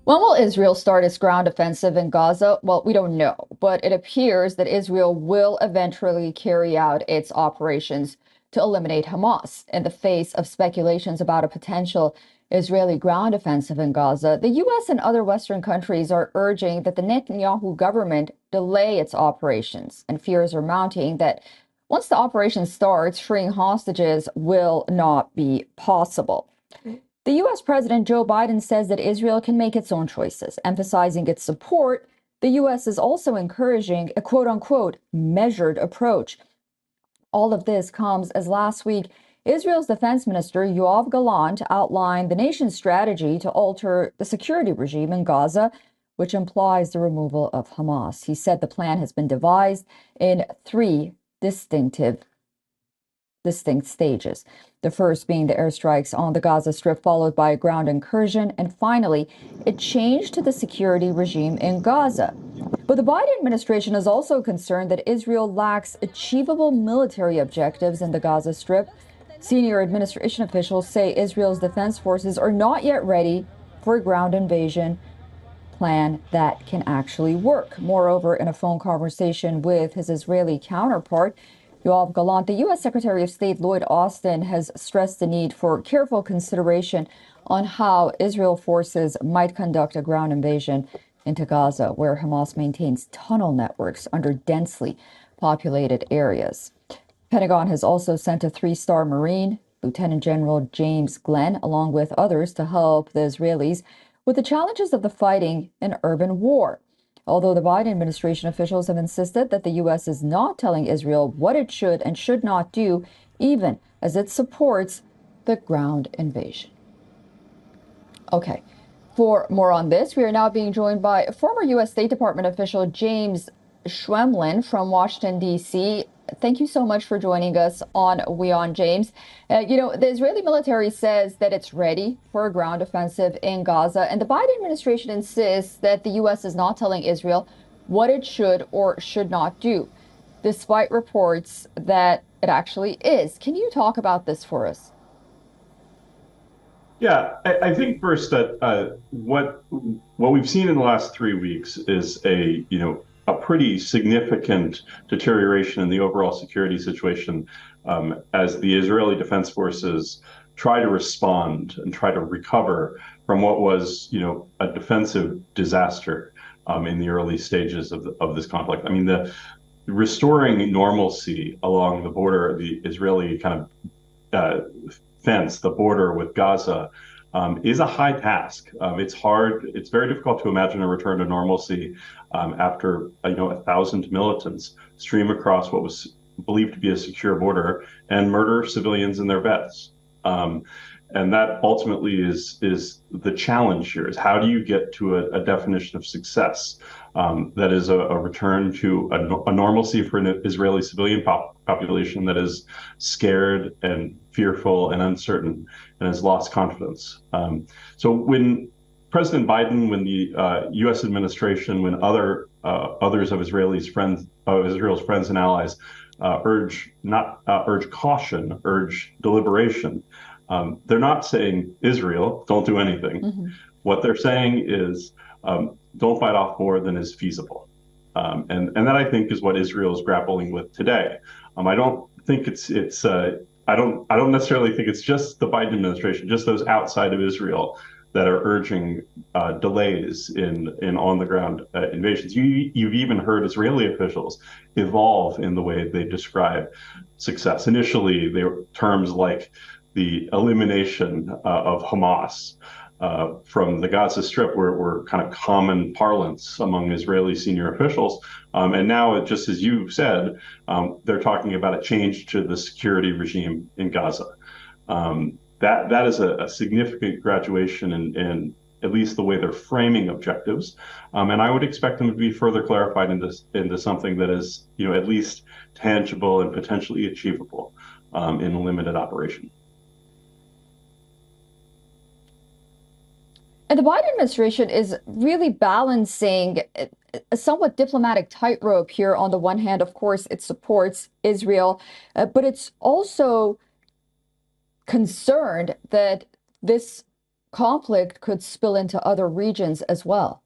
When will Israel start its ground offensive in Gaza? Well, we don't know, but it appears that Israel will eventually carry out its operations to eliminate Hamas. In the face of speculations about a potential Israeli ground offensive in Gaza, the U.S. and other Western countries are urging that the Netanyahu government delay its operations, and fears are mounting that once the operation starts, freeing hostages will not be possible. The U.S. President Joe Biden says that Israel can make its own choices, emphasizing its support. The U.S. is also encouraging a quote unquote measured approach. All of this comes as last week, Israel's defense minister Yoav Gallant outlined the nation's strategy to alter the security regime in Gaza, which implies the removal of Hamas. He said the plan has been devised in three distinct stages. The first being the airstrikes on the Gaza Strip, followed by a ground incursion, and finally, a change to the security regime in Gaza. But the Biden administration is also concerned that Israel lacks achievable military objectives in the Gaza Strip. Senior administration officials say Israel's defense forces are not yet ready for a ground invasion plan that can actually work. Moreover, in a phone conversation with his Israeli counterpart, Yoav Gallant, the U.S. Secretary of State Lloyd Austin has stressed the need for careful consideration on how Israel forces might conduct a ground invasion into Gaza, where Hamas maintains tunnel networks under densely populated areas. Pentagon has also sent a three-star Marine, Lieutenant General James Glenn, along with others to help the Israelis with the challenges of the fighting in urban war. Although the Biden administration officials have insisted that the U.S. is not telling Israel what it should and should not do, even as it supports the ground invasion. Okay, for more on this, we are now being joined by former U.S. State Department official James Schwemlin from Washington, D.C. Thank you so much for joining us on WION, James. The Israeli military says that it's ready for a ground offensive in Gaza, and the Biden administration insists that the U.S. is not telling Israel what it should or should not do, despite reports that it actually is. Can you talk about this for us? Yeah, I think first that what we've seen in the last 3 weeks is a pretty significant deterioration in the overall security situation as the Israeli Defense Forces try to respond and try to recover from what was a defensive disaster in the early stages of this conflict. I mean, the restoring normalcy along the border, the Israeli kind of fence, the border with Gaza, is a high task. It's hard. It's very difficult to imagine a return to normalcy after 1,000 militants stream across what was believed to be a secure border and murder civilians in their beds. And that ultimately is the challenge here: is how do you get to a definition of success that is a return to a normalcy for an Israeli civilian population that is scared and fearful and uncertain and has lost confidence. So when President Biden, when the U.S. administration, when others of Israel's friends and allies urge caution, urge deliberation, they're not saying, Israel, don't do anything. Mm-hmm. What they're saying is, don't fight off more than is feasible. And that, I think, is what Israel is grappling with today. I don't think I don't necessarily think it's just the Biden administration, just those outside of Israel that are urging delays in on the ground invasions. You've even heard Israeli officials evolve in the way they describe success. Initially, they were terms like the elimination of Hamas from the Gaza Strip were kind of common parlance among Israeli senior officials. And now, just as you said, they're talking about a change to the security regime in Gaza. That is a significant graduation in at least the way they're framing objectives. And I would expect them to be further clarified into something that is, at least tangible and potentially achievable in a limited operation. And the Biden administration is really balancing a somewhat diplomatic tightrope here. On the one hand, of course, it supports Israel, but it's also concerned that this conflict could spill into other regions as well.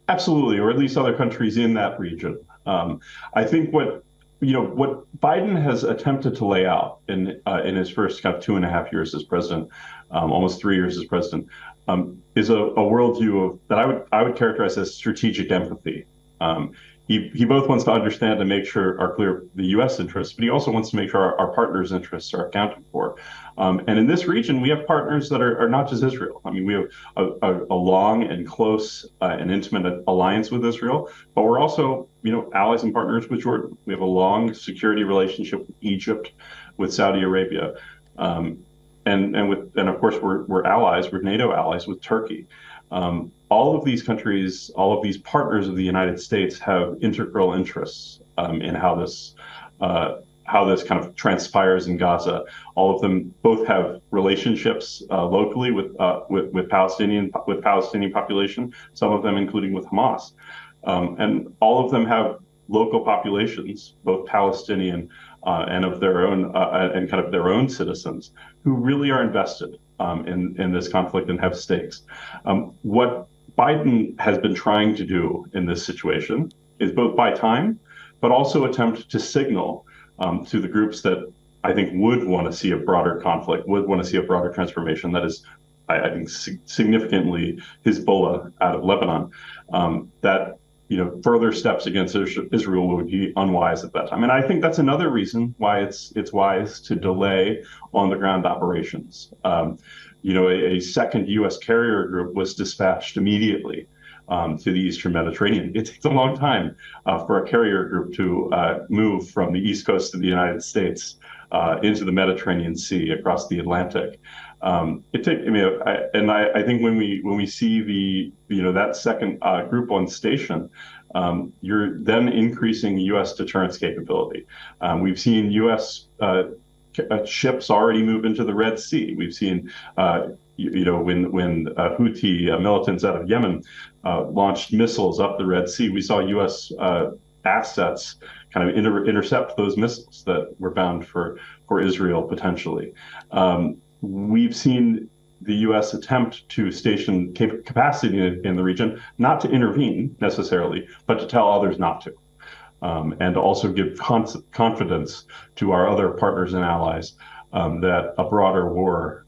Absolutely, or at least other countries in that region. I think what Biden has attempted to lay out in his first kind of 2.5 years as president, almost 3 years as president, is a worldview of that I would characterize as strategic empathy. He both wants to understand and make sure are clear the U.S. interests, but he also wants to make sure our partners' interests are accounted for. And in this region, we have partners that are not just Israel. I mean, we have a long and close and intimate alliance with Israel, but we're also, allies and partners with Jordan. We have a long security relationship with Egypt, with Saudi Arabia, and of course we're allies. We're NATO allies with Turkey. All of these countries, all of these partners of the United States have integral interests in how this kind of transpires in Gaza. All of them both have relationships locally with Palestinian population. Some of them, including with Hamas, and all of them have local populations, both Palestinian and of their own and kind of their own citizens, who really are invested in this conflict and have stakes. What Biden has been trying to do in this situation is both buy time, but also attempt to signal to the groups that I think would want to see a broader conflict, would want to see a broader transformation. That is, I think, significantly Hezbollah out of Lebanon, that further steps against Israel would be unwise at that time. And I think that's another reason why it's wise to delay on the ground operations. A second U.S. carrier group was dispatched immediately to the Eastern Mediterranean. It takes a long time for a carrier group to move from the East Coast of the United States into the Mediterranean Sea across the Atlantic. I think when we see that second group on station, you're then increasing U.S. deterrence capability. We've seen U.S. Ships already move into the Red Sea. We've seen, when Houthi militants out of Yemen launched missiles up the Red Sea, we saw U.S. assets kind of intercept those missiles that were bound for Israel potentially. We've seen the U.S. attempt to station capacity in the region, not to intervene necessarily, but to tell others not to. And to also give confidence to our other partners and allies that a broader war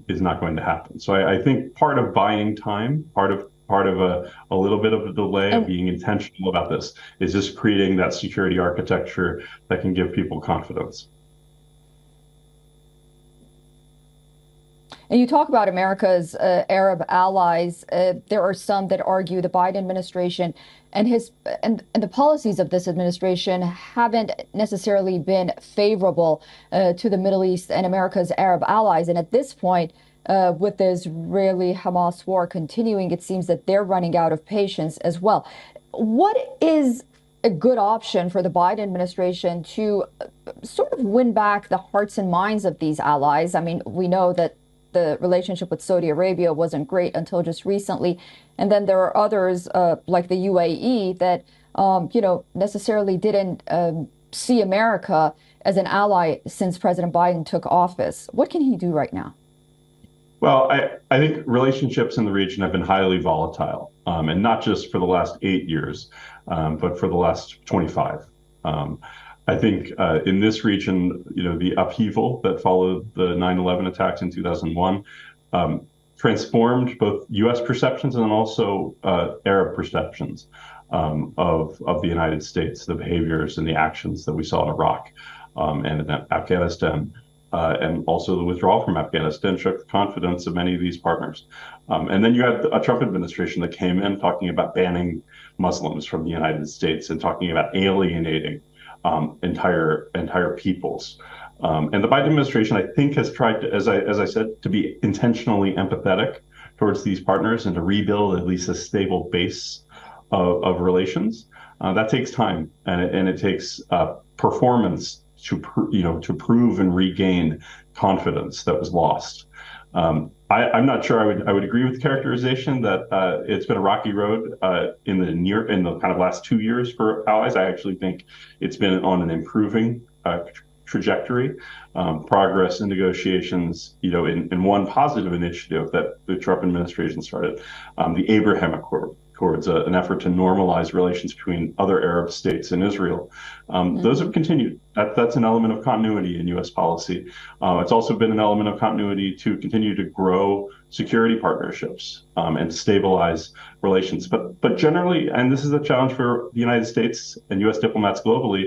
is not going to happen. So I think part of buying time, part of a little bit of a delay of being intentional about this is just creating that security architecture that can give people confidence. And you talk about America's Arab allies. There are some that argue the Biden administration and the policies of this administration haven't necessarily been favorable to the Middle East and America's Arab allies. And at this point, with the Israeli-Hamas war continuing, it seems that they're running out of patience as well. What is a good option for the Biden administration to sort of win back the hearts and minds of these allies? I mean, we know that the relationship with Saudi Arabia wasn't great until just recently. And then there are others like the UAE that, necessarily didn't see America as an ally since President Biden took office. What can he do right now? Well, I think relationships in the region have been highly volatile, and not just for the last 8 years, but for the last 25. I think in this region, the upheaval that followed the 9/11 attacks in 2001 transformed both U.S. perceptions and also Arab perceptions of the United States, the behaviors and the actions that we saw in Iraq and in Afghanistan, and also the withdrawal from Afghanistan shook the confidence of many of these partners. And then you had a Trump administration that came in talking about banning Muslims from the United States and talking about alienating entire peoples. And the Biden administration, I think, has tried to, as I said, to be intentionally empathetic towards these partners and to rebuild at least a stable base of relations. That takes time, and it takes performance to prove and regain confidence that was lost. I'm not sure I would agree with the characterization that it's been a rocky road in the kind of last 2 years for allies. I actually think it's been on an improving trajectory, progress in negotiations. In one positive initiative that the Trump administration started, the Abraham Accords, an effort to normalize relations between other Arab states and Israel. Those have continued. That's an element of continuity in U.S. policy. It's also been an element of continuity to continue to grow security partnerships and stabilize relations. But generally, and this is a challenge for the United States and U.S. diplomats globally,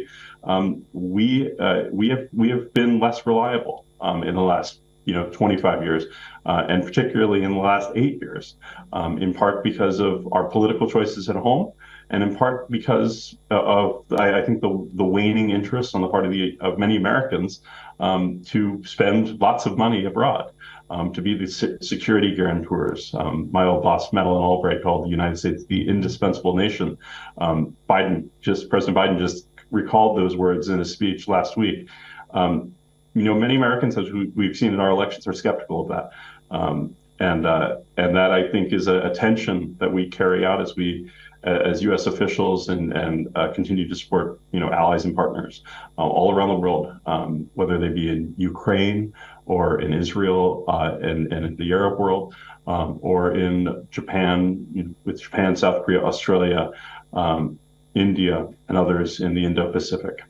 we have been less reliable in the last 25 years, and particularly in the last 8 years, in part because of our political choices at home, and in part because of, I think, the waning interest on the part of many Americans to spend lots of money abroad, to be the security guarantors. My old boss, Madeleine Albright, called the United States the indispensable nation. President Biden just recalled those words in a speech last week. Many Americans, as we've seen in our elections, are skeptical of that, and that, I think, is a tension that we carry out as U.S. officials and continue to support allies and partners all around the world, whether they be in Ukraine or in Israel and in the Arab world, or in Japan, with Japan, South Korea, Australia, India, and others in the Indo-Pacific.